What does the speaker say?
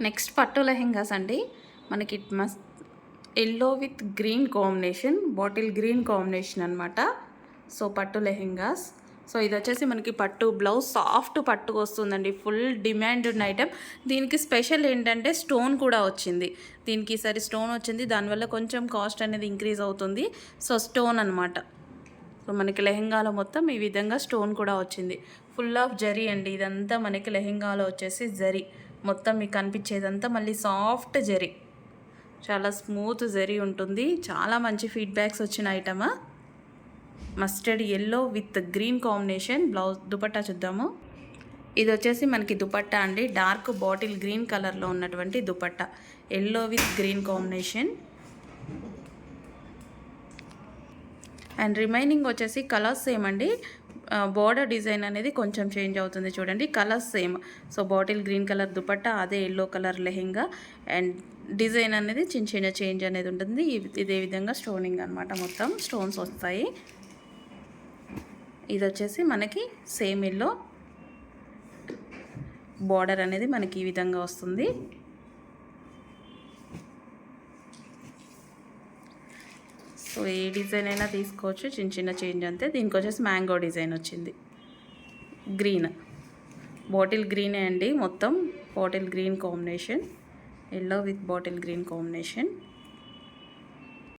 Next పట్టు లెహెంగాస్ అండి. మనకి మస్త్ yellow with green combination, bottle green combination అనమాట. సో పట్టు లెహెంగాస్. సో ఇది వచ్చేసి మనకి పట్టు బ్లౌజ్, సాఫ్ట్ పట్టు వస్తుందండి. ఫుల్ డిమాండ్ ఉన్న ఐటమ్. దీనికి స్పెషల్ ఏంటంటే స్టోన్ కూడా వచ్చింది. దీనికి ఈసారి స్టోన్ వచ్చింది, దానివల్ల కొంచెం కాస్ట్ అనేది ఇంక్రీజ్ అవుతుంది. సో స్టోన్ అనమాట. సో మనకి లెహెంగాలో మొత్తం ఈ విధంగా స్టోన్ కూడా వచ్చింది. ఫుల్ ఆఫ్ జరీ అండి. ఇదంతా మనకి లెహెంగాలో వచ్చేసి జరీ మొత్తం మీకు కనిపించేదంతా మళ్ళీ సాఫ్ట్ జరీ, చాలా స్మూత్ జరీ ఉంటుంది. చాలా మంచి ఫీడ్బ్యాక్స్ వచ్చిన item. Mustard yellow with green combination. Blouse dupatta చూద్దాము. ఇది వచ్చేసి మనకి దుపట్టా అండి. డార్క్ బాటిల్ గ్రీన్ కలర్లో ఉన్నటువంటి dupatta, yellow with green combination. And remaining వచ్చేసి కలర్స్ సేమ్ అండి. బోర్డర్ డిజైన్ అనేది కొంచెం చేంజ్ అవుతుంది చూడండి. Colours same. So bottle green colour dupatta, అదే yellow colour lehenga. And design అనేది చిన్న చిన్న చేంజ్ అనేది ఉంటుంది. ఇదే విధంగా స్టోనింగ్ అనమాట, మొత్తం స్టోన్స్ వస్తాయి. ఇది వచ్చేసి మనకి సేమ్ ఎల్లో, బార్డర్ అనేది మనకి ఈ విధంగా వస్తుంది. సో ఏ డిజైన్ అయినా తీసుకోవచ్చు, చిన్న చిన్న చేంజ్ అంతే. దీనికి వచ్చేసి మ్యాంగో డిజైన్ వచ్చింది. గ్రీన్, బాటిల్ గ్రీనే అండి మొత్తం. Bottle green combination, yellow with bottle green combination.